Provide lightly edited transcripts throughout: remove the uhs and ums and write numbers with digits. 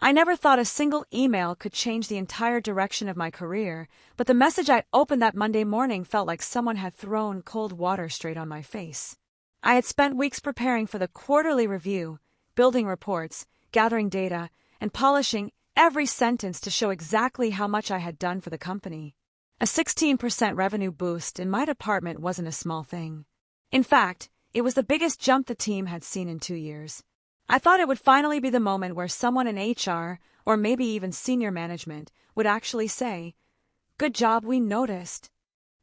I never thought a single email could change the entire direction of my career, but the message I opened that Monday morning felt like someone had thrown cold water straight on my face. I had spent weeks preparing for the quarterly review, building reports, gathering data, and polishing every sentence to show exactly how much I had done for the company. A 16% revenue boost in my department wasn't a small thing. In fact, it was the biggest jump the team had seen in 2 years. I thought it would finally be the moment where someone in HR, or maybe even senior management, would actually say, "Good job, we noticed."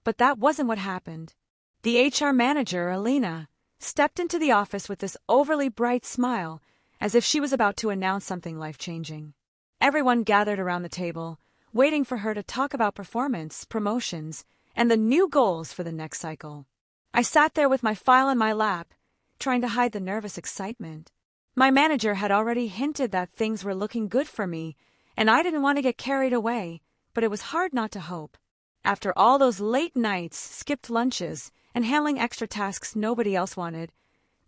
But that wasn't what happened. The HR manager, Alina, stepped into the office with this overly bright smile, as if she was about to announce something life-changing. Everyone gathered around the table, waiting for her to talk about performance, promotions, and the new goals for the next cycle. I sat there with my file in my lap, trying to hide the nervous excitement. My manager had already hinted that things were looking good for me, and I didn't want to get carried away, but it was hard not to hope. After all those late nights, skipped lunches, and handling extra tasks nobody else wanted,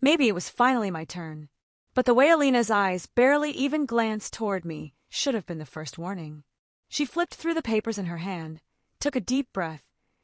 maybe it was finally my turn. But the way Alina's eyes barely even glanced toward me should have been the first warning. She flipped through the papers in her hand, took a deep breath,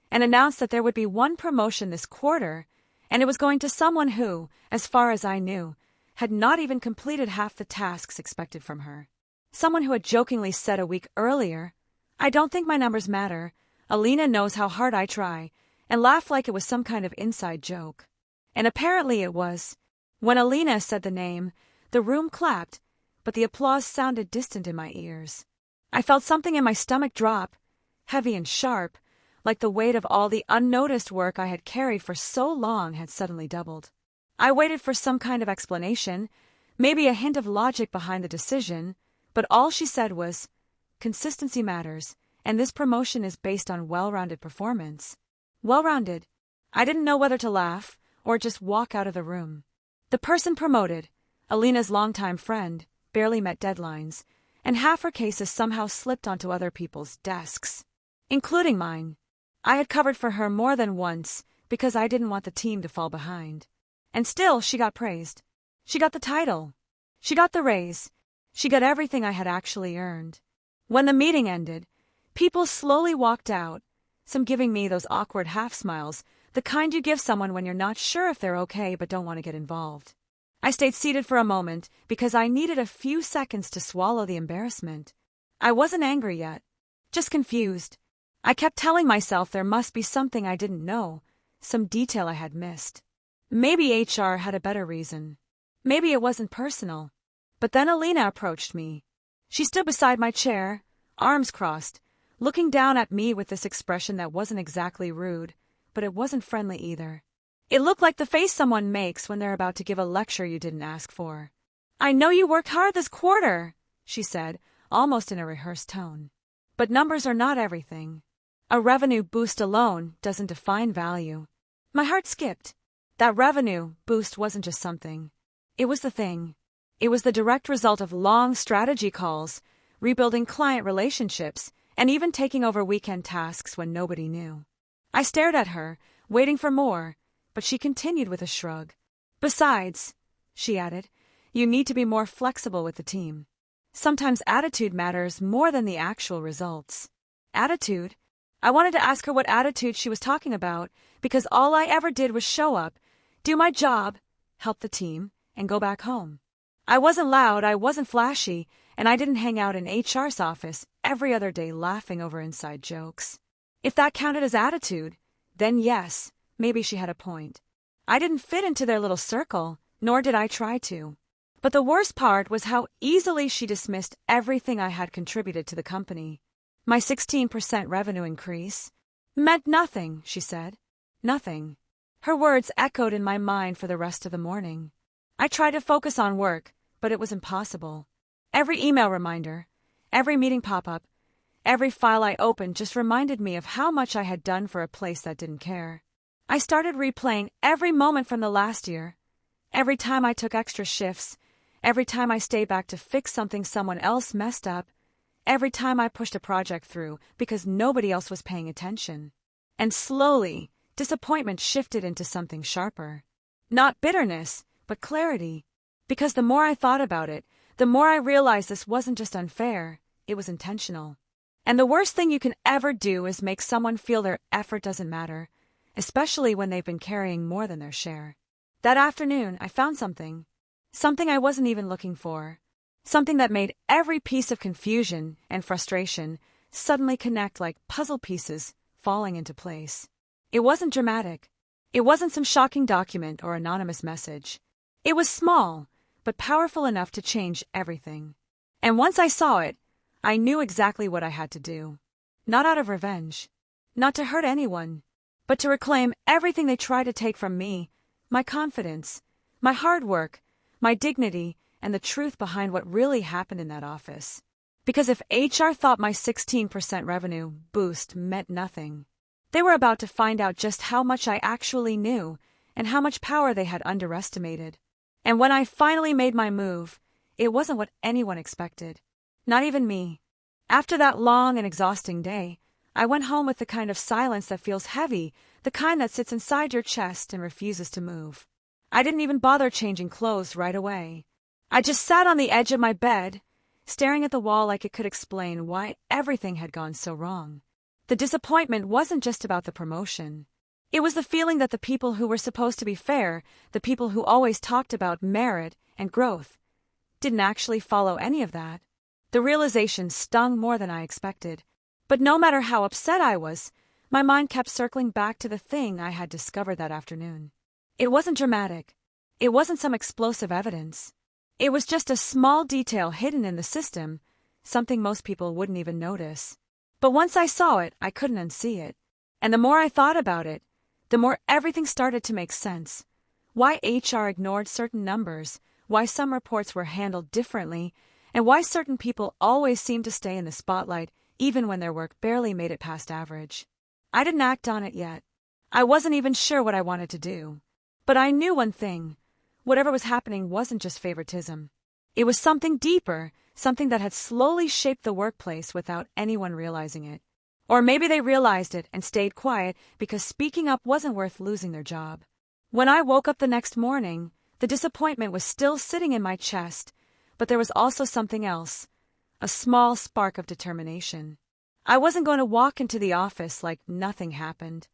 and announced that there would be one promotion this quarter, and it was going to someone who, as far as I knew, had not even completed half the tasks expected from her. Someone who had jokingly said a week earlier, "I don't think my numbers matter. Alina knows how hard I try," and laughed like it was some kind of inside joke. And apparently it was. When Alina said the name, the room clapped, but the applause sounded distant in my ears. I felt something in my stomach drop, heavy and sharp, like the weight of all the unnoticed work I had carried for so long had suddenly doubled. I waited for some kind of explanation, maybe a hint of logic behind the decision, but all she said was, "Consistency matters, and this promotion is based on well-rounded performance." Well-rounded. I didn't know whether to laugh or just walk out of the room. The person promoted, Alina's longtime friend, barely met deadlines, and half her cases somehow slipped onto other people's desks, including mine. I had covered for her more than once because I didn't want the team to fall behind. And still, she got praised. She got the title. She got the raise. She got everything I had actually earned. When the meeting ended, people slowly walked out, some giving me those awkward half-smiles, the kind you give someone when you're not sure if they're okay but don't want to get involved. I stayed seated for a moment because I needed a few seconds to swallow the embarrassment. I wasn't angry yet, just confused. I kept telling myself there must be something I didn't know, some detail I had missed. Maybe HR had a better reason. Maybe it wasn't personal. But then Alina approached me. She stood beside my chair, arms crossed, looking down at me with this expression that wasn't exactly rude, but it wasn't friendly either. It looked like the face someone makes when they're about to give a lecture you didn't ask for. "I know you worked hard this quarter," she said, almost in a rehearsed tone. "But numbers are not everything. A revenue boost alone doesn't define value." My heart skipped. That revenue boost wasn't just something. It was the thing. It was the direct result of long strategy calls, rebuilding client relationships, and even taking over weekend tasks when nobody knew. I stared at her, waiting for more, but she continued with a shrug. "Besides," she added, "you need to be more flexible with the team. Sometimes attitude matters more than the actual results." Attitude? I wanted to ask her what attitude she was talking about, because all I ever did was show up, do my job, help the team, and go back home. I wasn't loud, I wasn't flashy, and I didn't hang out in HR's office every other day laughing over inside jokes. If that counted as attitude, then yes, maybe she had a point. I didn't fit into their little circle, nor did I try to. But the worst part was how easily she dismissed everything I had contributed to the company. My 16% revenue increase meant nothing, she said. Nothing. Her words echoed in my mind for the rest of the morning. I tried to focus on work, but it was impossible. Every email reminder, every meeting pop-up, every file I opened just reminded me of how much I had done for a place that didn't care. I started replaying every moment from the last year. Every time I took extra shifts, every time I stayed back to fix something someone else messed up, every time I pushed a project through because nobody else was paying attention. And slowly, disappointment shifted into something sharper. Not bitterness, but clarity. Because the more I thought about it, the more I realized this wasn't just unfair, it was intentional. And the worst thing you can ever do is make someone feel their effort doesn't matter, especially when they've been carrying more than their share. That afternoon, I found something I wasn't even looking for, something that made every piece of confusion and frustration suddenly connect like puzzle pieces falling into place. It wasn't dramatic. It wasn't some shocking document or anonymous message. It was small, but powerful enough to change everything. And once I saw it, I knew exactly what I had to do. Not out of revenge, not to hurt anyone, but to reclaim everything they tried to take from me, my confidence, my hard work, my dignity, and the truth behind what really happened in that office. Because if HR thought my 16% revenue boost meant nothing, they were about to find out just how much I actually knew and how much power they had underestimated. And when I finally made my move, it wasn't what anyone expected. Not even me. After that long and exhausting day, I went home with the kind of silence that feels heavy, the kind that sits inside your chest and refuses to move. I didn't even bother changing clothes right away. I just sat on the edge of my bed, staring at the wall like it could explain why everything had gone so wrong. The disappointment wasn't just about the promotion. It was the feeling that the people who were supposed to be fair, the people who always talked about merit and growth, didn't actually follow any of that. The realization stung more than I expected. But no matter how upset I was, my mind kept circling back to the thing I had discovered that afternoon. It wasn't dramatic. It wasn't some explosive evidence. It was just a small detail hidden in the system, something most people wouldn't even notice. But once I saw it, I couldn't unsee it. And the more I thought about it, the more everything started to make sense. Why HR ignored certain numbers, why some reports were handled differently, and why certain people always seemed to stay in the spotlight even when their work barely made it past average. I didn't act on it yet. I wasn't even sure what I wanted to do. But I knew one thing. Whatever was happening wasn't just favoritism. It was something deeper, something that had slowly shaped the workplace without anyone realizing it. Or maybe they realized it and stayed quiet because speaking up wasn't worth losing their job. When I woke up the next morning, the disappointment was still sitting in my chest, but there was also something else, a small spark of determination. I wasn't going to walk into the office like nothing happened.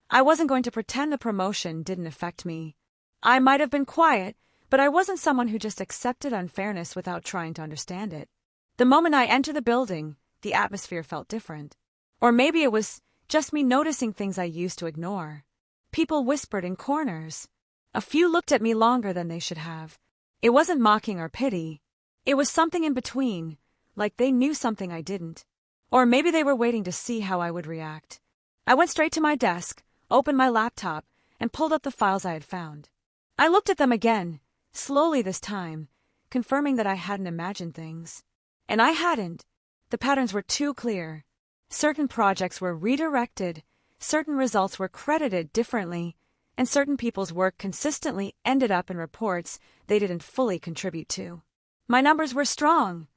I wasn't going to pretend the promotion didn't affect me. I might have been quiet, but I wasn't someone who just accepted unfairness without trying to understand it. The moment I entered the building, the atmosphere felt different. Or maybe it was just me noticing things I used to ignore. People whispered in corners. A few looked at me longer than they should have. It wasn't mocking or pity. It was something in between, like they knew something I didn't. Or maybe they were waiting to see how I would react. I went straight to my desk, opened my laptop, and pulled up the files I had found. I looked at them again, slowly this time, confirming that I hadn't imagined things. And I hadn't. The patterns were too clear. Certain projects were redirected, certain results were credited differently, and certain people's work consistently ended up in reports they didn't fully contribute to. My numbers were strong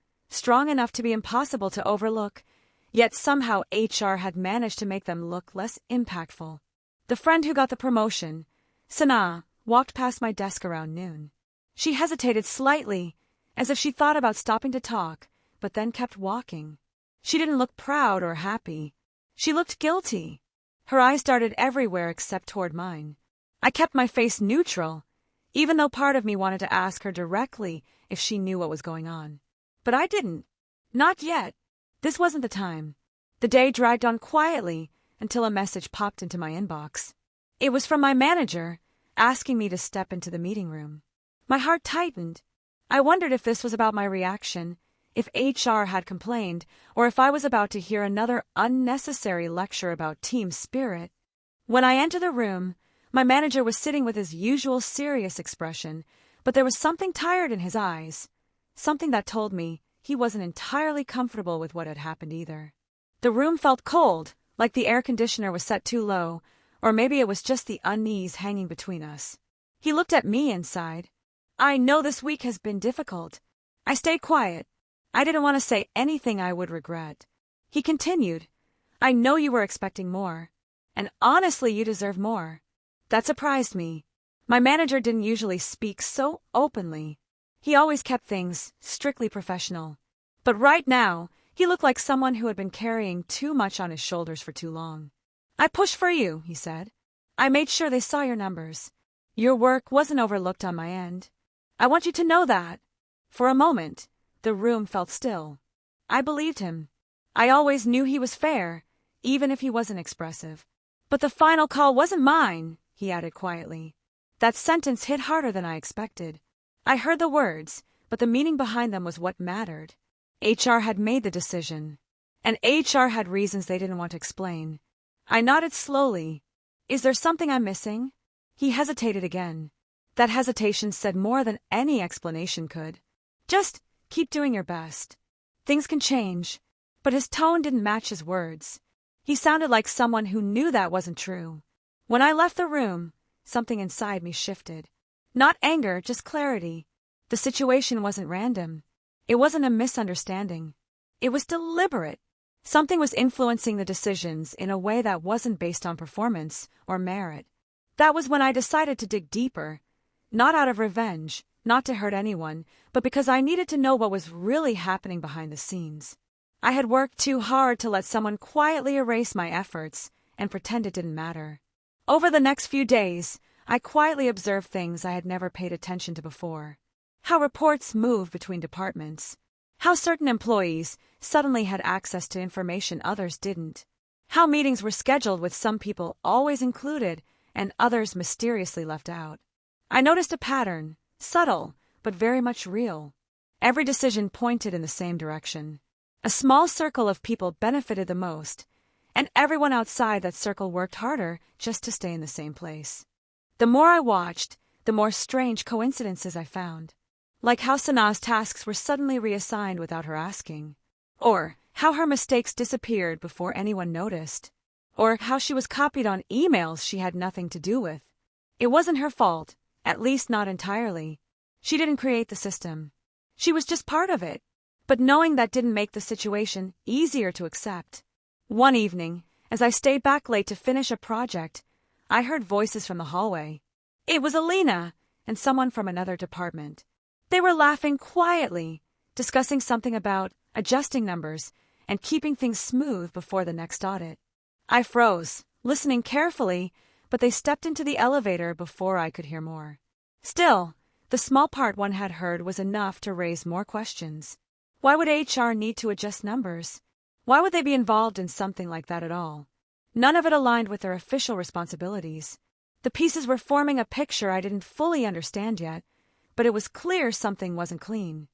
enough to be impossible to overlook, yet somehow HR had managed to make them look less impactful. The friend who got the promotion, Sanaa, walked past my desk around noon. She hesitated slightly, as if she thought about stopping to talk, but then kept walking. She didn't look proud or happy. She looked guilty. Her eyes darted everywhere except toward mine. I kept my face neutral, even though part of me wanted to ask her directly if she knew what was going on. But I didn't. Not yet. This wasn't the time. The day dragged on quietly until a message popped into my inbox. It was from my manager, asking me to step into the meeting room. My heart tightened. I wondered if this was about my reaction, if HR had complained, or if I was about to hear another unnecessary lecture about team spirit. When I entered the room, my manager was sitting with his usual serious expression, but there was something tired in his eyes, something that told me he wasn't entirely comfortable with what had happened either. The room felt cold, like the air conditioner was set too low, or maybe it was just the unease hanging between us. He looked at me and sighed. I know this week has been difficult. I stayed quiet. I didn't want to say anything I would regret. He continued, I know you were expecting more. And honestly, you deserve more. That surprised me. My manager didn't usually speak so openly. He always kept things strictly professional. But right now, he looked like someone who had been carrying too much on his shoulders for too long. "I pushed for you," he said. "I made sure they saw your numbers. Your work wasn't overlooked on my end. I want you to know that." For a moment, the room felt still. I believed him. I always knew he was fair, even if he wasn't expressive. "But the final call wasn't mine," he added quietly. That sentence hit harder than I expected. I heard the words, but the meaning behind them was what mattered. HR had made the decision, and HR had reasons they didn't want to explain. I nodded slowly. "Is there something I'm missing?" He hesitated again. That hesitation said more than any explanation could. "Just keep doing your best. Things can change." But his tone didn't match his words. He sounded like someone who knew that wasn't true. When I left the room, something inside me shifted. Not anger, just clarity. The situation wasn't random. It wasn't a misunderstanding. It was deliberate. Something was influencing the decisions in a way that wasn't based on performance or merit. That was when I decided to dig deeper, not out of revenge, not to hurt anyone, but because I needed to know what was really happening behind the scenes. I had worked too hard to let someone quietly erase my efforts and pretend it didn't matter. Over the next few days, I quietly observed things I had never paid attention to before. How reports moved between departments. How certain employees suddenly had access to information others didn't. How meetings were scheduled with some people always included and others mysteriously left out. I noticed a pattern, subtle, but very much real. Every decision pointed in the same direction. A small circle of people benefited the most, and everyone outside that circle worked harder just to stay in the same place. The more I watched, the more strange coincidences I found. Like how Sanaa's tasks were suddenly reassigned without her asking. Or how her mistakes disappeared before anyone noticed. Or how she was copied on emails she had nothing to do with. It wasn't her fault, at least not entirely. She didn't create the system. She was just part of it. But knowing that didn't make the situation easier to accept. One evening, as I stayed back late to finish a project, I heard voices from the hallway. It was Alina and someone from another department. They were laughing quietly, discussing something about adjusting numbers and keeping things smooth before the next audit. I froze, listening carefully, but they stepped into the elevator before I could hear more. Still, the small part one had heard was enough to raise more questions. Why would HR need to adjust numbers? Why would they be involved in something like that at all? None of it aligned with their official responsibilities. The pieces were forming a picture I didn't fully understand yet, but it was clear something wasn't clean.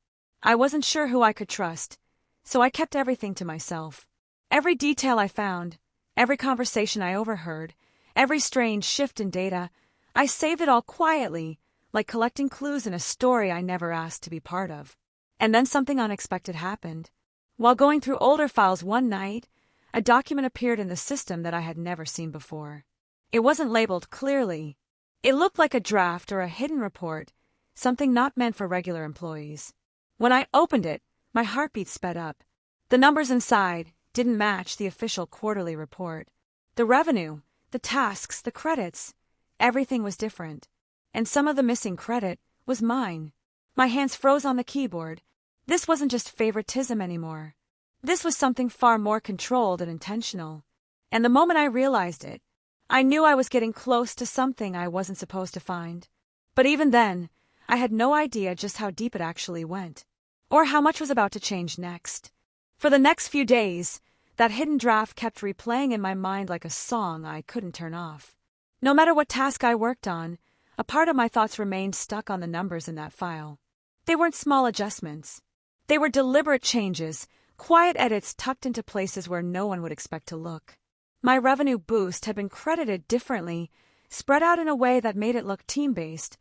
I wasn't sure who I could trust, so I kept everything to myself. Every detail I found, every conversation I overheard, every strange shift in data, I saved it all quietly, like collecting clues in a story I never asked to be part of. And then something unexpected happened. While going through older files one night, a document appeared in the system that I had never seen before. It wasn't labeled clearly. It looked like a draft or a hidden report, something not meant for regular employees. When I opened it, my heartbeat sped up. The numbers inside didn't match the official quarterly report. The revenue, the tasks, the credits, everything was different. And some of the missing credit was mine. My hands froze on the keyboard. This wasn't just favoritism anymore. This was something far more controlled and intentional. And the moment I realized it, I knew I was getting close to something I wasn't supposed to find. But even then, I had no idea just how deep it actually went, or how much was about to change next. For the next few days, that hidden draft kept replaying in my mind like a song I couldn't turn off. No matter what task I worked on, a part of my thoughts remained stuck on the numbers in that file. They weren't small adjustments. They were deliberate changes, quiet edits tucked into places where no one would expect to look. My revenue boost had been credited differently, spread out in a way that made it look team-based,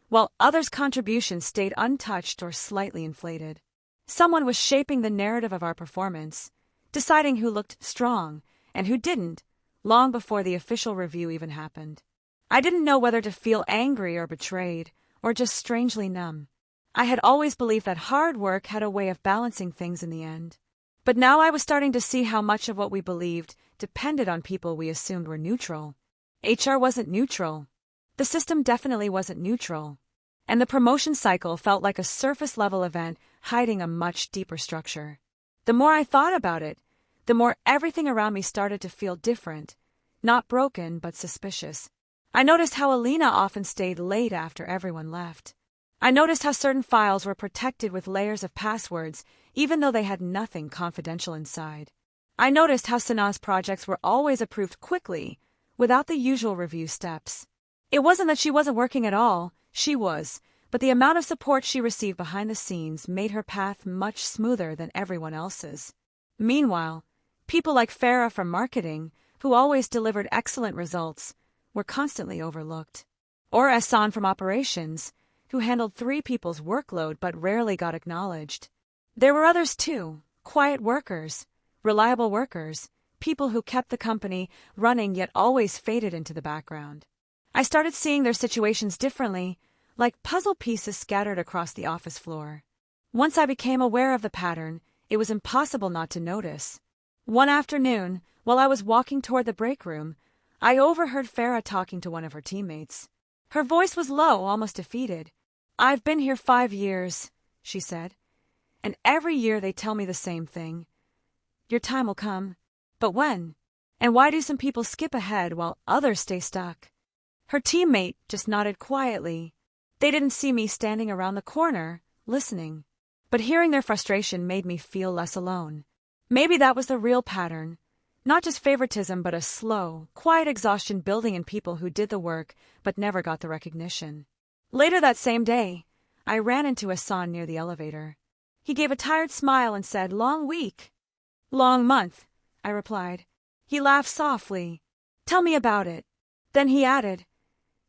while others' contributions stayed untouched or slightly inflated. Someone was shaping the narrative of our performance, deciding who looked strong and who didn't, long before the official review even happened. I didn't know whether to feel angry or betrayed, or just strangely numb. I had always believed that hard work had a way of balancing things in the end. But now I was starting to see how much of what we believed depended on people we assumed were neutral. HR wasn't neutral. The system definitely wasn't neutral. And the promotion cycle felt like a surface-level event hiding a much deeper structure. The more I thought about it, the more everything around me started to feel different, not broken but suspicious. I noticed how Alina often stayed late after everyone left. I noticed how certain files were protected with layers of passwords, even though they had nothing confidential inside. I noticed how Sanaa's projects were always approved quickly, without the usual review steps. It wasn't that she wasn't working at all, she was, but the amount of support she received behind the scenes made her path much smoother than everyone else's. Meanwhile, people like Farah from marketing, who always delivered excellent results, were constantly overlooked. Or Ehsan from operations, who handled 3 people's workload but rarely got acknowledged. There were others too, quiet workers, reliable workers, people who kept the company running yet always faded into the background. I started seeing their situations differently, like puzzle pieces scattered across the office floor. Once I became aware of the pattern, it was impossible not to notice. One afternoon, while I was walking toward the break room, I overheard Farah talking to one of her teammates. Her voice was low, almost defeated. "I've been here 5 years," she said, "and every year they tell me the same thing. Your time will come. But when? And why do some people skip ahead while others stay stuck?" Her teammate just nodded quietly. They didn't see me standing around the corner, listening. But hearing their frustration made me feel less alone. Maybe that was the real pattern. Not just favoritism, but a slow, quiet exhaustion building in people who did the work but never got the recognition. Later that same day, I ran into Ehsan near the elevator. He gave a tired smile and said, "Long week." "Long month," I replied. He laughed softly. "Tell me about it." Then he added,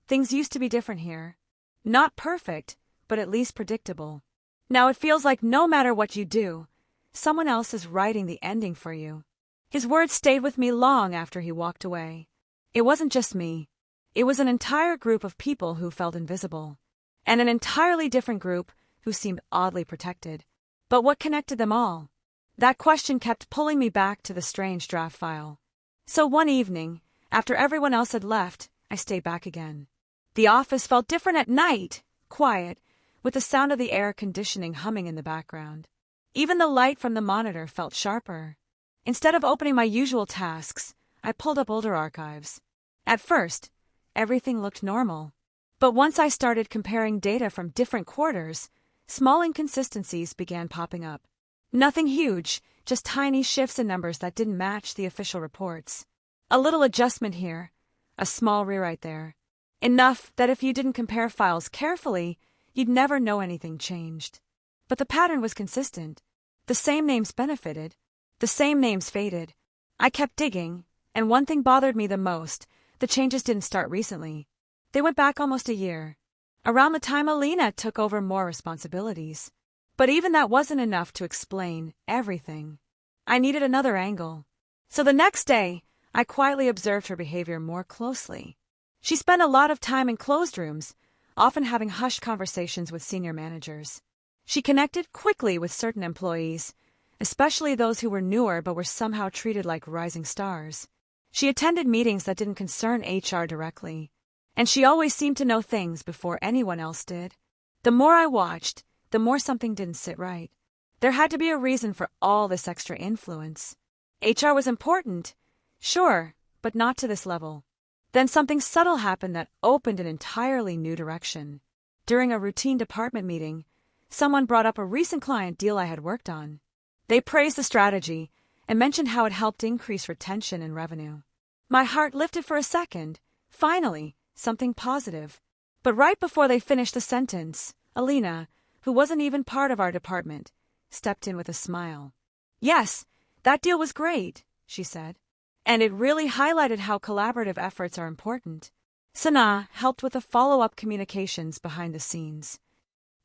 "Things used to be different here. Not perfect, but at least predictable. Now it feels like no matter what you do, someone else is writing the ending for you." His words stayed with me long after he walked away. It wasn't just me. It was an entire group of people who felt invisible. And an entirely different group who seemed oddly protected. But what connected them all? That question kept pulling me back to the strange draft file. So one evening, after everyone else had left, I stayed back again. The office felt different at night, quiet, with the sound of the air conditioning humming in the background. Even the light from the monitor felt sharper. Instead of opening my usual tasks, I pulled up older archives. At first, everything looked normal. But once I started comparing data from different quarters, small inconsistencies began popping up. Nothing huge, just tiny shifts in numbers that didn't match the official reports. A little adjustment here, a small rewrite there. Enough that if you didn't compare files carefully, you'd never know anything changed. But the pattern was consistent. The same names benefited. The same names faded. I kept digging, and one thing bothered me the most: the changes didn't start recently. They went back almost a year, around the time Alina took over more responsibilities. But even that wasn't enough to explain everything. I needed another angle. So the next day, I quietly observed her behavior more closely. She spent a lot of time in closed rooms, often having hushed conversations with senior managers. She connected quickly with certain employees, especially those who were newer but were somehow treated like rising stars. She attended meetings that didn't concern HR directly, and she always seemed to know things before anyone else did. The more I watched, the more something didn't sit right. There had to be a reason for all this extra influence. HR was important, sure, but not to this level. Then something subtle happened that opened an entirely new direction. During a routine department meeting, someone brought up a recent client deal I had worked on. They praised the strategy and mentioned how it helped increase retention and revenue. My heart lifted for a second. Finally, something positive. But right before they finished the sentence, Alina, who wasn't even part of our department, stepped in with a smile. "Yes, that deal was great," she said. "And it really highlighted how collaborative efforts are important." Sanaa helped with the follow-up communications behind the scenes.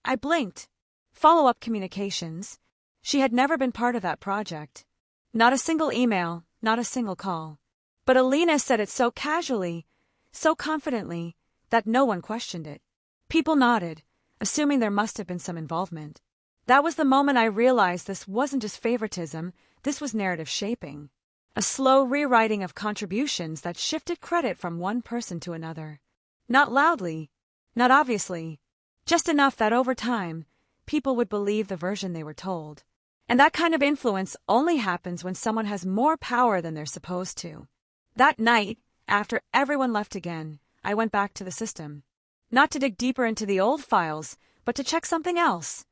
I blinked. Follow-up communications? She had never been part of that project. Not a single email, not a single call. But Alina said it so casually, so confidently, that no one questioned it. People nodded, assuming there must have been some involvement. That was the moment I realized this wasn't just favoritism, this was narrative shaping. A slow rewriting of contributions that shifted credit from one person to another. Not loudly, not obviously, Just enough that over time, people would believe the version they were told. And that kind of influence only happens when someone has more power than they're supposed to. That night, after everyone left again, I went back to the system. Not to dig deeper into the old files, but to check something else.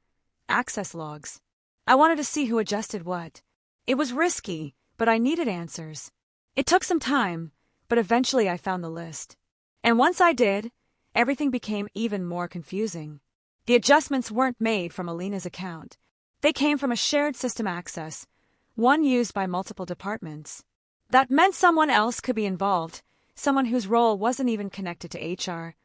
Access logs. I wanted to see who adjusted what. It was risky, but I needed answers. It took some time, but eventually I found the list. And once I did, everything became even more confusing. The adjustments weren't made from Alina's account. They came from a shared system access, one used by multiple departments. That meant someone else could be involved, someone whose role wasn't even connected to HR,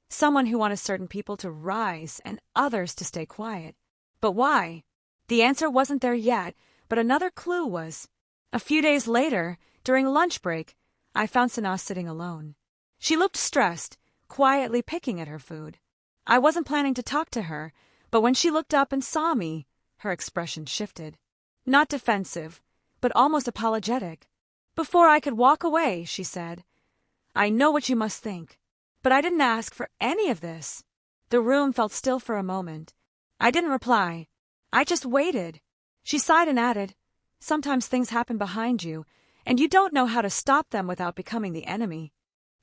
someone who wanted certain people to rise and others to stay quiet. But why? The answer wasn't there yet, but another clue was. A few days later, during lunch break, I found Sanaa sitting alone. She looked stressed, quietly picking at her food. I wasn't planning to talk to her, but when she looked up and saw me, her expression shifted. Not defensive, but almost apologetic. Before I could walk away, she said, "I know what you must think, but I didn't ask for any of this." The room felt still for a moment. I didn't reply. I just waited. She sighed and added, "Sometimes things happen behind you, and you don't know how to stop them without becoming the enemy."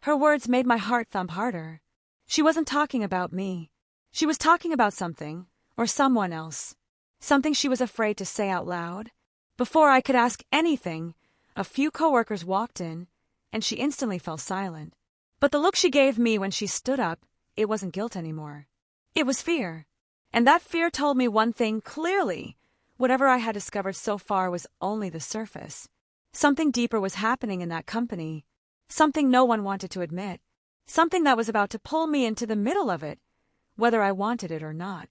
Her words made my heart thump harder. She wasn't talking about me. She was talking about something, or someone else. Something she was afraid to say out loud. Before I could ask anything, a few coworkers walked in, and she instantly fell silent. But the look she gave me when she stood up, it wasn't guilt anymore. It was fear. And that fear told me one thing clearly. Whatever I had discovered so far was only the surface. Something deeper was happening in that company. Something no one wanted to admit. Something that was about to pull me into the middle of it, whether I wanted it or not.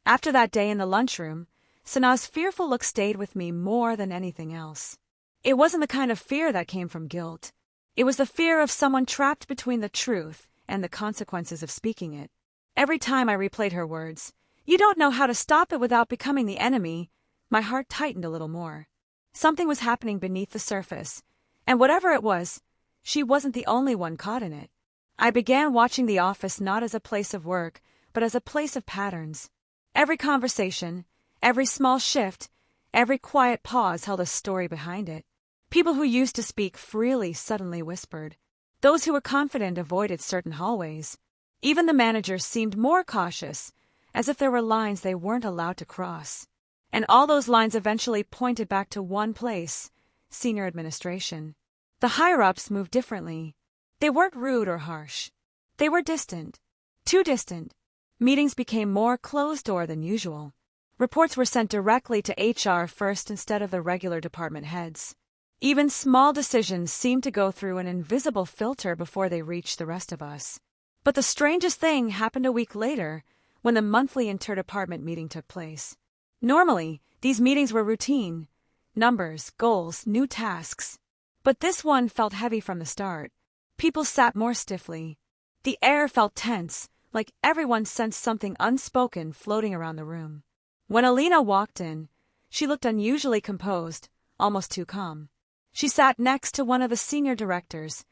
After that day in the lunchroom, Sanaa's fearful look stayed with me more than anything else. It wasn't the kind of fear that came from guilt. It was the fear of someone trapped between the truth and the consequences of speaking it. Every time I replayed her words, "You don't know how to stop it without becoming the enemy," my heart tightened a little more. Something was happening beneath the surface, and whatever it was, she wasn't the only one caught in it. I began watching the office not as a place of work, but as a place of patterns. Every conversation, every small shift, every quiet pause held a story behind it. People who used to speak freely suddenly whispered. Those who were confident avoided certain hallways. Even the managers seemed more cautious, as if there were lines they weren't allowed to cross. And all those lines eventually pointed back to one place: senior administration. The higher-ups moved differently. They weren't rude or harsh. They were distant. Too distant. Meetings became more closed-door than usual. Reports were sent directly to HR first instead of the regular department heads. Even small decisions seemed to go through an invisible filter before they reached the rest of us. But the strangest thing happened a week later, when the monthly interdepartment meeting took place. Normally, these meetings were routine. Numbers, goals, new tasks. But this one felt heavy from the start. People sat more stiffly. The air felt tense, like everyone sensed something unspoken floating around the room. When Alina walked in, she looked unusually composed, almost too calm. She sat next to one of the senior directors,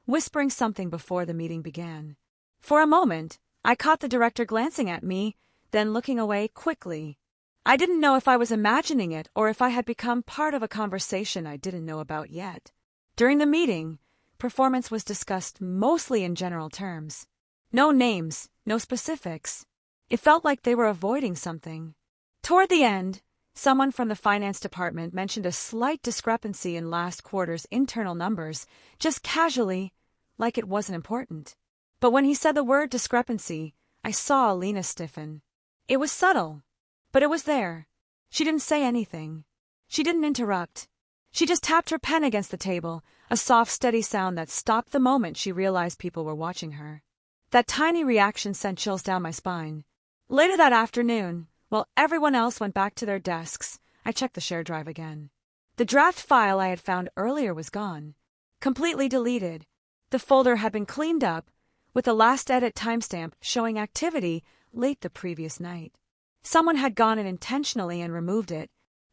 whispering something before the meeting began. For a moment, I caught the director glancing at me, then looking away quickly. I didn't know if I was imagining it or if I had become part of a conversation I didn't know about yet. During the meeting, performance was discussed mostly in general terms. No names, no specifics. It felt like they were avoiding something. Toward the end, someone from the finance department mentioned a slight discrepancy in last quarter's internal numbers, just casually, like it wasn't important. But when he said the word discrepancy, I saw Alina stiffen. It was subtle, but it was there. She didn't say anything. She didn't interrupt. She just tapped her pen against the table, a soft, steady sound that stopped the moment she realized people were watching her. That tiny reaction sent chills down my spine. Later that afternoon, while everyone else went back to their desks, I checked the shared drive again. The draft file I had found earlier was gone. Completely deleted. The folder had been cleaned up, with the last edit timestamp showing activity late the previous night. Someone had gone in intentionally and removed it.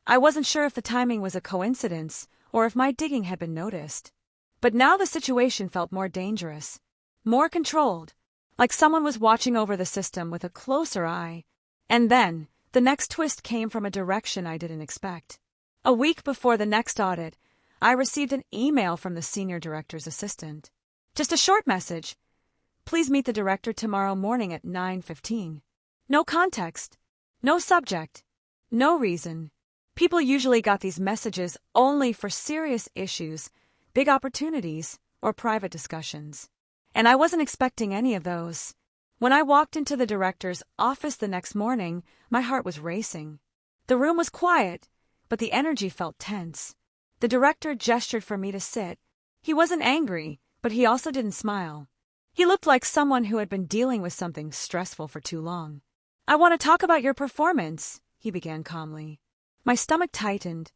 I wasn't sure if the timing was a coincidence or if my digging had been noticed. But now the situation felt more dangerous, more controlled. like someone was watching over the system with a closer eye. And then, the next twist came from a direction I didn't expect. A week before the next audit, I received an email from the senior director's assistant. Just a short message. Please meet the director tomorrow morning at 9:15. No context. No subject. No reason. People usually got these messages only for serious issues, big opportunities, or private discussions. And I wasn't expecting any of those. When I walked into the director's office the next morning, my heart was racing. The room was quiet, but the energy felt tense. The director gestured for me to sit. He wasn't angry, but he also didn't smile. He looked like someone who had been dealing with something stressful for too long. I want to talk about your performance, he began calmly. My stomach tightened.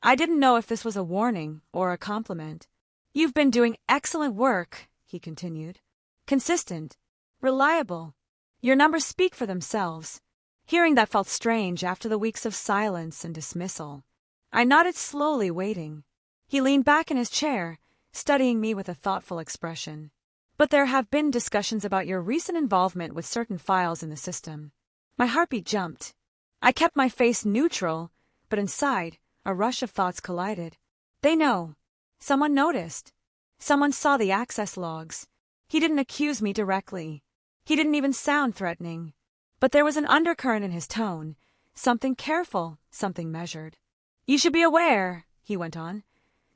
I didn't know if this was a warning or a compliment. You've been doing excellent work, he continued. Consistent. Reliable. Your numbers speak for themselves. Hearing that felt strange after the weeks of silence and dismissal. I nodded slowly, waiting. He leaned back in his chair, studying me with a thoughtful expression. But there have been discussions about your recent involvement with certain files in the system. My heartbeat jumped. I kept my face neutral, but inside, a rush of thoughts collided. They know. Someone noticed. Someone saw the access logs. He didn't accuse me directly. He didn't even sound threatening. But there was an undercurrent in his tone, something careful, something measured. You should be aware, he went on,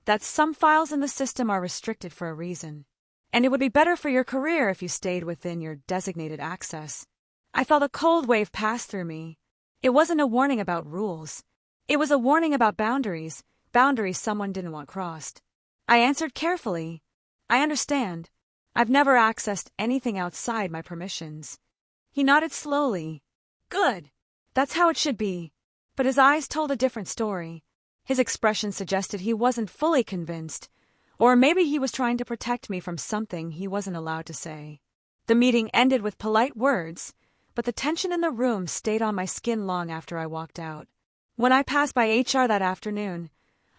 that some files in the system are restricted for a reason. And it would be better for your career if you stayed within your designated access. I felt a cold wave pass through me. It wasn't a warning about rules. It was a warning about boundaries someone didn't want crossed. I answered carefully. I understand. I've never accessed anything outside my permissions. He nodded slowly. Good. That's how it should be. But his eyes told a different story. His expression suggested he wasn't fully convinced, or maybe he was trying to protect me from something he wasn't allowed to say. The meeting ended with polite words, but the tension in the room stayed on my skin long after I walked out. When I passed by HR that afternoon,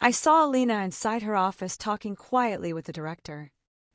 I saw Alina inside her office talking quietly with the director.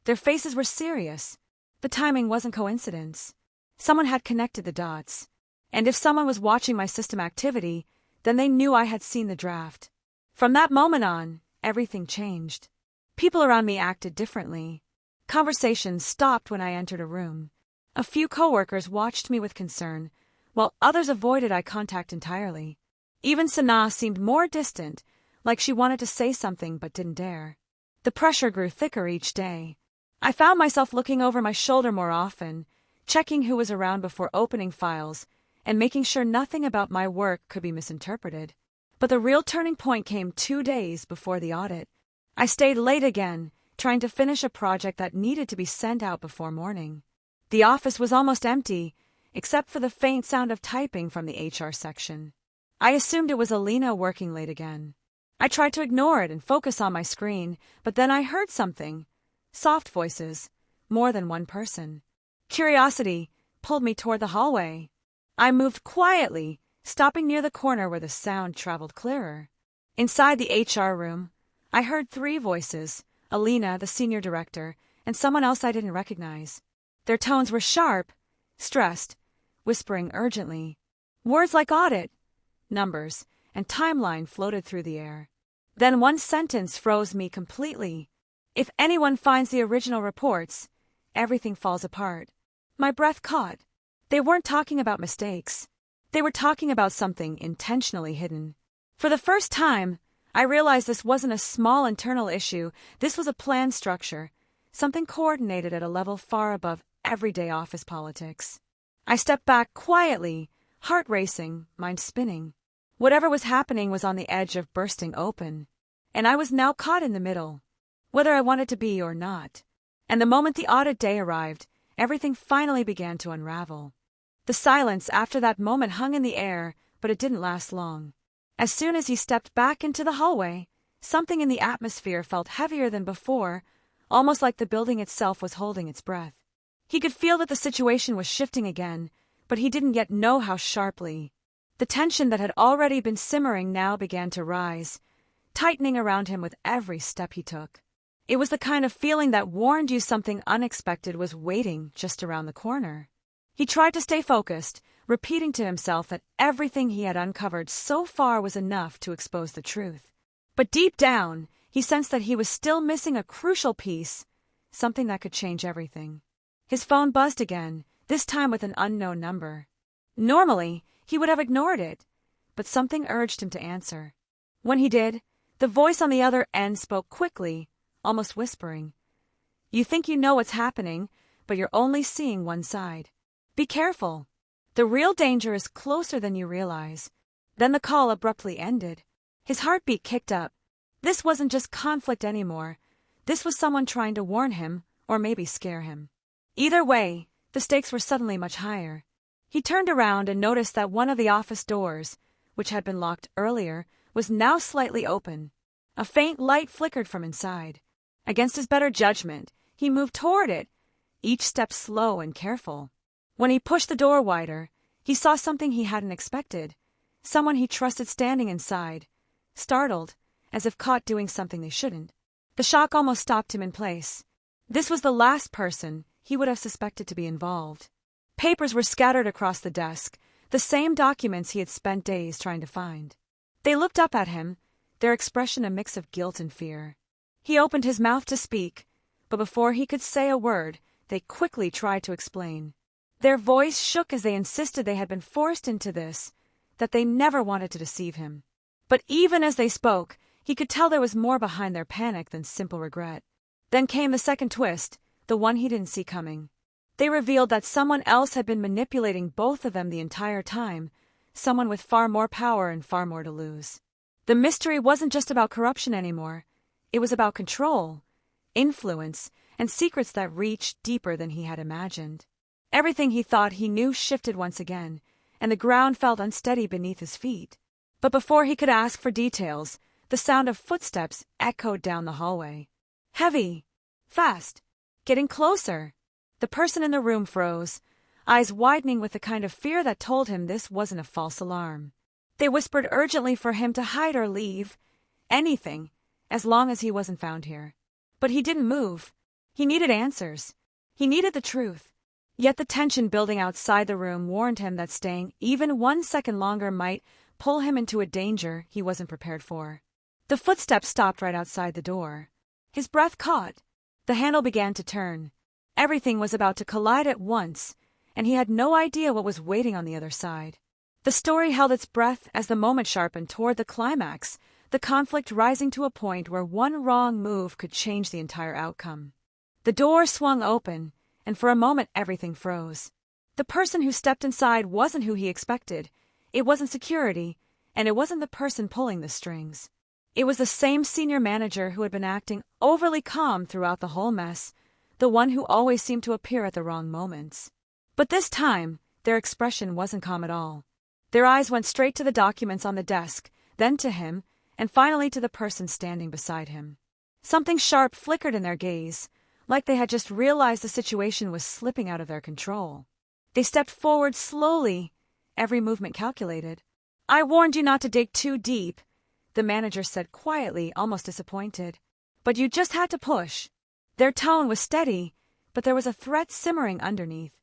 Their faces were serious. The timing wasn't coincidence. Someone had connected the dots. And if someone was watching my system activity, then they knew I had seen the draft. From that moment on, everything changed. People around me acted differently. Conversations stopped when I entered a room. A few coworkers watched me with concern, while others avoided eye contact entirely. Even Sana seemed more distant, like she wanted to say something but didn't dare. The pressure grew thicker each day. I found myself looking over my shoulder more often, checking who was around before opening files, and making sure nothing about my work could be misinterpreted. But the real turning point came 2 days before the audit. I stayed late again, trying to finish a project that needed to be sent out before morning. The office was almost empty, except for the faint sound of typing from the HR section. I assumed it was Alina working late again. I tried to ignore it and focus on my screen, but then I heard something. Soft voices, more than one person. Curiosity pulled me toward the hallway. I moved quietly, stopping near the corner where the sound traveled clearer. Inside the HR room, I heard 3 voices, Alina, the senior director, and someone else I didn't recognize. Their tones were sharp, stressed, whispering urgently. Words like audit, numbers, and timeline floated through the air. Then one sentence froze me completely. If anyone finds the original reports, everything falls apart. My breath caught. They weren't talking about mistakes. They were talking about something intentionally hidden. For the first time, I realized this wasn't a small internal issue. This was a planned structure, something coordinated at a level far above everyday office politics. I stepped back quietly, heart racing, mind spinning. Whatever was happening was on the edge of bursting open, and I was now caught in the middle, whether I wanted to be or not. And the moment the audit day arrived, everything finally began to unravel. The silence after that moment hung in the air, but it didn't last long. As soon as he stepped back into the hallway, something in the atmosphere felt heavier than before, almost like the building itself was holding its breath. He could feel that the situation was shifting again, but he didn't yet know how sharply. The tension that had already been simmering now began to rise, tightening around him with every step he took. It was the kind of feeling that warned you something unexpected was waiting just around the corner. He tried to stay focused, repeating to himself that everything he had uncovered so far was enough to expose the truth. But deep down, he sensed that he was still missing a crucial piece, something that could change everything. His phone buzzed again, this time with an unknown number. Normally, he would have ignored it, but something urged him to answer. When he did, the voice on the other end spoke quickly, almost whispering. "You think you know what's happening, but you're only seeing one side. Be careful. The real danger is closer than you realize." Then the call abruptly ended. His heartbeat kicked up. This wasn't just conflict anymore. This was someone trying to warn him, or maybe scare him. Either way, the stakes were suddenly much higher. He turned around and noticed that one of the office doors, which had been locked earlier, was now slightly open. A faint light flickered from inside. Against his better judgment, he moved toward it, each step slow and careful. When he pushed the door wider, he saw something he hadn't expected. Someone he trusted standing inside, startled, as if caught doing something they shouldn't. The shock almost stopped him in place. This was the last person he would have suspected to be involved. Papers were scattered across the desk, the same documents he had spent days trying to find. They looked up at him, their expression a mix of guilt and fear. He opened his mouth to speak, but before he could say a word, they quickly tried to explain. Their voice shook as they insisted they had been forced into this, that they never wanted to deceive him. But even as they spoke, he could tell there was more behind their panic than simple regret. Then came the second twist, the one he didn't see coming. They revealed that someone else had been manipulating both of them the entire time, someone with far more power and far more to lose. The mystery wasn't just about corruption anymore. It was about control, influence, and secrets that reached deeper than he had imagined. Everything he thought he knew shifted once again, and the ground felt unsteady beneath his feet. But before he could ask for details, the sound of footsteps echoed down the hallway. Heavy, fast, getting closer. The person in the room froze, eyes widening with the kind of fear that told him this wasn't a false alarm. They whispered urgently for him to hide or leave. Anything, as long as he wasn't found here. But he didn't move. He needed answers. He needed the truth. Yet the tension building outside the room warned him that staying even 1 second longer might pull him into a danger he wasn't prepared for. The footsteps stopped right outside the door. His breath caught. The handle began to turn. Everything was about to collide at once, and he had no idea what was waiting on the other side. The story held its breath as the moment sharpened toward the climax, the conflict rising to a point where one wrong move could change the entire outcome. The door swung open, and for a moment everything froze. The person who stepped inside wasn't who he expected. It wasn't security, and it wasn't the person pulling the strings. It was the same senior manager who had been acting overly calm throughout the whole mess, the one who always seemed to appear at the wrong moments. But this time, their expression wasn't calm at all. Their eyes went straight to the documents on the desk, then to him, and finally to the person standing beside him. Something sharp flickered in their gaze, like they had just realized the situation was slipping out of their control. They stepped forward slowly, every movement calculated. "I warned you not to dig too deep," the manager said quietly, almost disappointed. "But you just had to push." Their tone was steady, but there was a threat simmering underneath.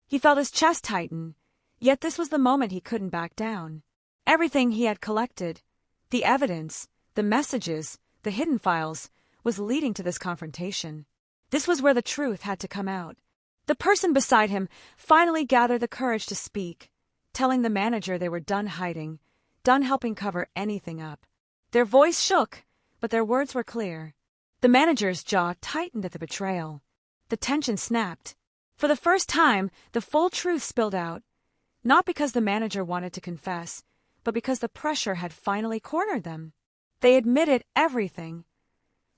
He felt his chest tighten, yet this was the moment he couldn't back down. Everything he had collected, the evidence, the messages, the hidden files, was leading to this confrontation. This was where the truth had to come out. The person beside him finally gathered the courage to speak, telling the manager they were done hiding, done helping cover anything up. Their voice shook, but their words were clear. The manager's jaw tightened at the betrayal. The tension snapped. For the first time, the full truth spilled out, not because the manager wanted to confess, but because the pressure had finally cornered them. They admitted everything.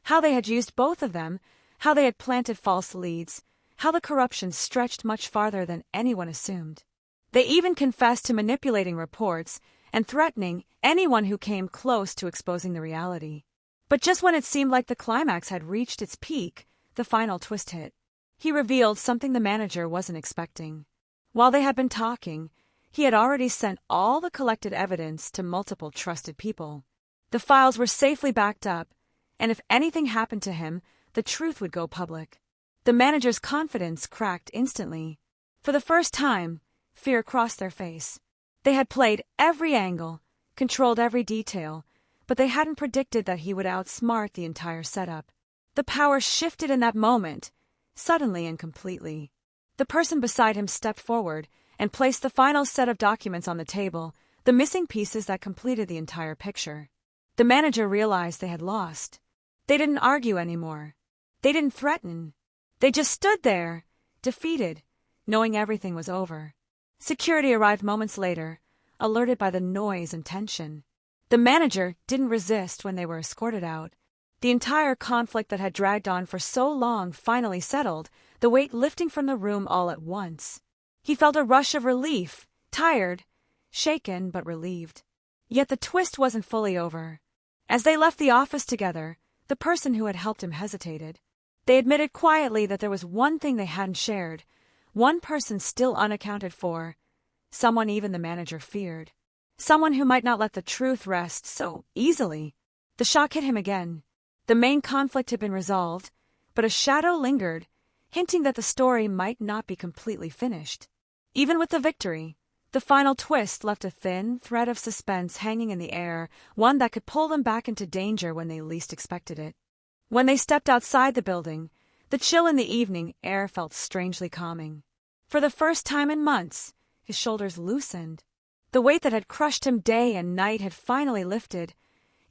How they had used both of them, how they had planted false leads, how the corruption stretched much farther than anyone assumed. They even confessed to manipulating reports and threatening anyone who came close to exposing the reality. But just when it seemed like the climax had reached its peak, the final twist hit. He revealed something the manager wasn't expecting. While they had been talking, he had already sent all the collected evidence to multiple trusted people. The files were safely backed up, and if anything happened to him, the truth would go public. The manager's confidence cracked instantly. For the first time, fear crossed their face. They had played every angle, controlled every detail, but they hadn't predicted that he would outsmart the entire setup. The power shifted in that moment, suddenly and completely. The person beside him stepped forward and placed the final set of documents on the table, the missing pieces that completed the entire picture. The manager realized they had lost. They didn't argue anymore. They didn't threaten. They just stood there, defeated, knowing everything was over. Security arrived moments later, alerted by the noise and tension. The manager didn't resist when they were escorted out. The entire conflict that had dragged on for so long finally settled, the weight lifting from the room all at once. He felt a rush of relief, tired, shaken but relieved. Yet the twist wasn't fully over. As they left the office together, the person who had helped him hesitated. They admitted quietly that there was one thing they hadn't shared, one person still unaccounted for, someone even the manager feared. Someone who might not let the truth rest so easily. The shock hit him again. The main conflict had been resolved, but a shadow lingered, hinting that the story might not be completely finished. Even with the victory, the final twist left a thin thread of suspense hanging in the air, one that could pull them back into danger when they least expected it. When they stepped outside the building, the chill in the evening air felt strangely calming. For the first time in months, his shoulders loosened. The weight that had crushed him day and night had finally lifted,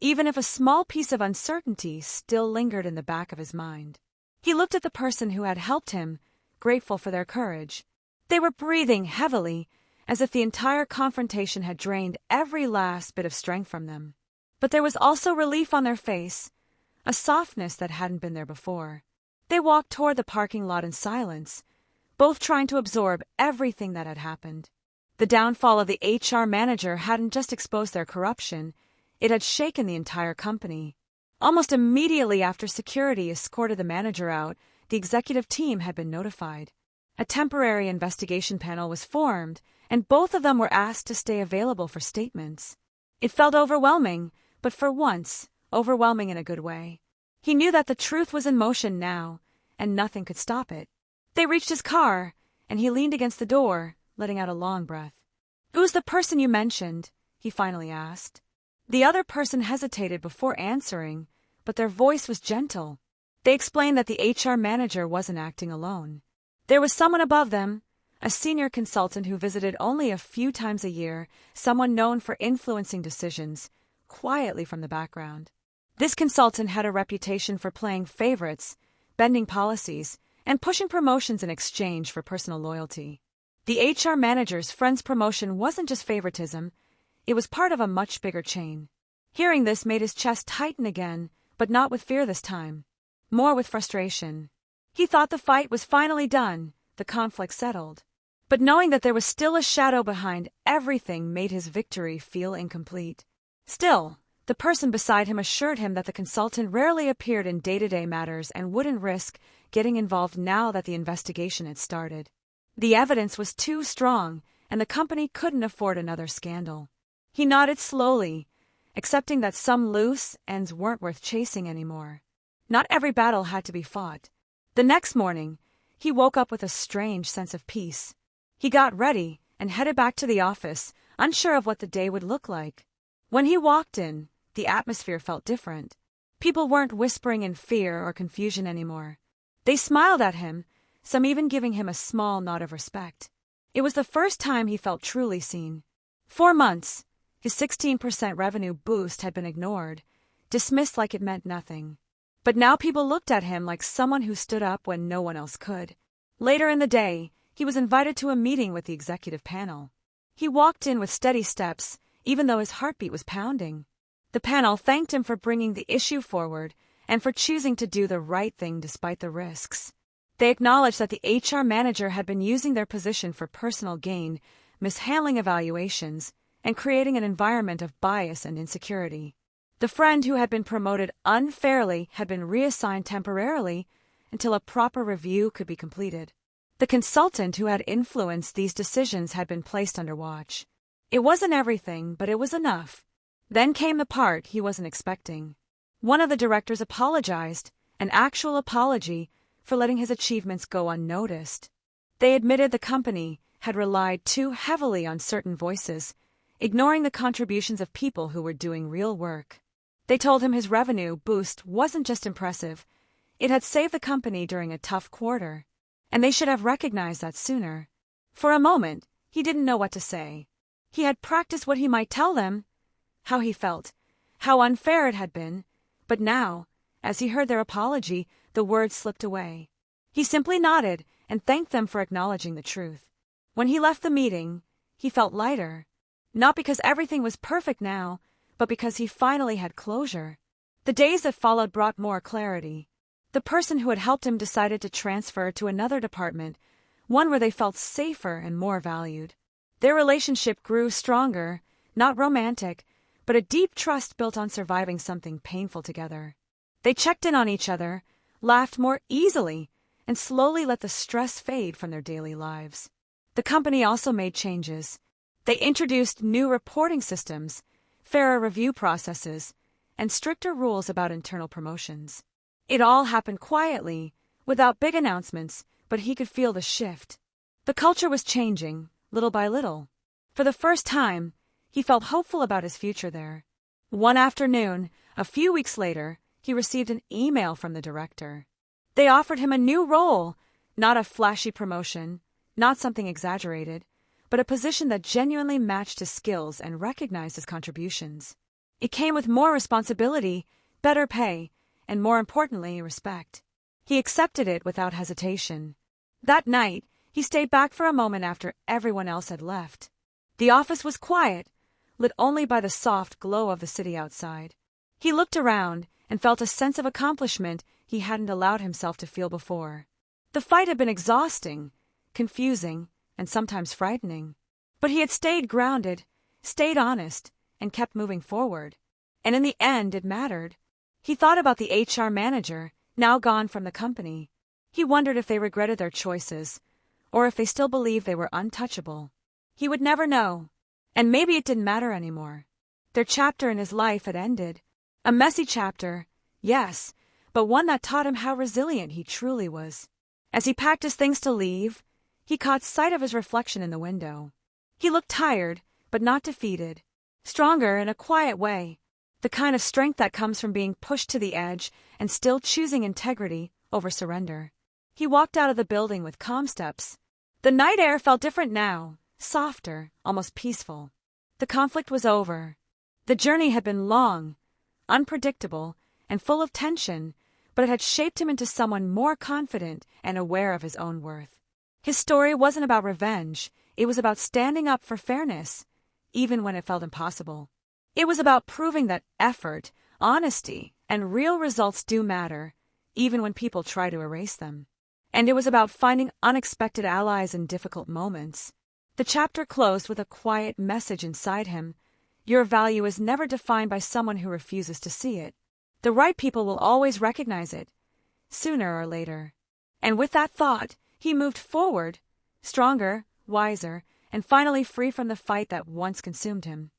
even if a small piece of uncertainty still lingered in the back of his mind. He looked at the person who had helped him, grateful for their courage. They were breathing heavily, as if the entire confrontation had drained every last bit of strength from them. But there was also relief on their face, a softness that hadn't been there before. They walked toward the parking lot in silence, both trying to absorb everything that had happened. The downfall of the HR manager hadn't just exposed their corruption, it had shaken the entire company. Almost immediately after security escorted the manager out, the executive team had been notified. A temporary investigation panel was formed, and both of them were asked to stay available for statements. It felt overwhelming, but for once, overwhelming in a good way. He knew that the truth was in motion now, and nothing could stop it. They reached his car, and he leaned against the door, letting out a long breath. "Who's the person you mentioned?" he finally asked. The other person hesitated before answering, but their voice was gentle. They explained that the HR manager wasn't acting alone. There was someone above them, a senior consultant who visited only a few times a year, someone known for influencing decisions, quietly from the background. This consultant had a reputation for playing favorites, bending policies, and pushing promotions in exchange for personal loyalty. The HR manager's friend's promotion wasn't just favoritism, it was part of a much bigger chain. Hearing this made his chest tighten again, but not with fear this time. More with frustration. He thought the fight was finally done, the conflict settled. But knowing that there was still a shadow behind everything made his victory feel incomplete. Still, the person beside him assured him that the consultant rarely appeared in day-to-day matters and wouldn't risk getting involved now that the investigation had started. The evidence was too strong, and the company couldn't afford another scandal. He nodded slowly, accepting that some loose ends weren't worth chasing anymore. Not every battle had to be fought. The next morning, he woke up with a strange sense of peace. He got ready and headed back to the office, unsure of what the day would look like. When he walked in, the atmosphere felt different. People weren't whispering in fear or confusion anymore. They smiled at him, some even giving him a small nod of respect. It was the first time he felt truly seen. 4 months, his 16% revenue boost had been ignored, dismissed like it meant nothing. But now people looked at him like someone who stood up when no one else could. Later in the day, he was invited to a meeting with the executive panel. He walked in with steady steps, even though his heartbeat was pounding. The panel thanked him for bringing the issue forward and for choosing to do the right thing despite the risks. They acknowledged that the HR manager had been using their position for personal gain, mishandling evaluations, and creating an environment of bias and insecurity. The friend who had been promoted unfairly had been reassigned temporarily until a proper review could be completed. The consultant who had influenced these decisions had been placed under watch. It wasn't everything, but it was enough. Then came the part he wasn't expecting. One of the directors apologized an actual apology for letting his achievements go unnoticed. They admitted the company had relied too heavily on certain voices, ignoring the contributions of people who were doing real work. They told him his revenue boost wasn't just impressive, it had saved the company during a tough quarter, and they should have recognized that sooner. For a moment, he didn't know what to say. He had practiced what he might tell them, how he felt, how unfair it had been, but now, as he heard their apology, the words slipped away. He simply nodded and thanked them for acknowledging the truth. When he left the meeting, he felt lighter, not because everything was perfect now, but because he finally had closure. The days that followed brought more clarity. The person who had helped him decided to transfer to another department, one where they felt safer and more valued. Their relationship grew stronger, not romantic, but a deep trust built on surviving something painful together. They checked in on each other, laughed more easily, and slowly let the stress fade from their daily lives. The company also made changes. They introduced new reporting systems, fairer review processes, and stricter rules about internal promotions. It all happened quietly, without big announcements, but he could feel the shift. The culture was changing, little by little. For the first time, he felt hopeful about his future there. One afternoon, a few weeks later, he received an email from the director. They offered him a new role, not a flashy promotion, not something exaggerated, but a position that genuinely matched his skills and recognized his contributions. It came with more responsibility, better pay, and more importantly, respect. He accepted it without hesitation. That night, he stayed back for a moment after everyone else had left. The office was quiet, lit only by the soft glow of the city outside. He looked around and felt a sense of accomplishment he hadn't allowed himself to feel before. The fight had been exhausting, confusing, and sometimes frightening. But he had stayed grounded, stayed honest, and kept moving forward. And in the end, it mattered. He thought about the HR manager, now gone from the company. He wondered if they regretted their choices, or if they still believed they were untouchable. He would never know. And maybe it didn't matter anymore. Their chapter in his life had ended. A messy chapter, yes, but one that taught him how resilient he truly was. As he packed his things to leave, he caught sight of his reflection in the window. He looked tired, but not defeated. Stronger in a quiet way. The kind of strength that comes from being pushed to the edge and still choosing integrity over surrender. He walked out of the building with calm steps. The night air felt different now, softer, almost peaceful. The conflict was over. The journey had been long, unpredictable, and full of tension, but it had shaped him into someone more confident and aware of his own worth. His story wasn't about revenge, it was about standing up for fairness, even when it felt impossible. It was about proving that effort, honesty, and real results do matter, even when people try to erase them. And it was about finding unexpected allies in difficult moments. The chapter closed with a quiet message inside him. Your value is never defined by someone who refuses to see it. The right people will always recognize it, sooner or later. And with that thought, he moved forward, stronger, wiser, and finally free from the fight that once consumed him.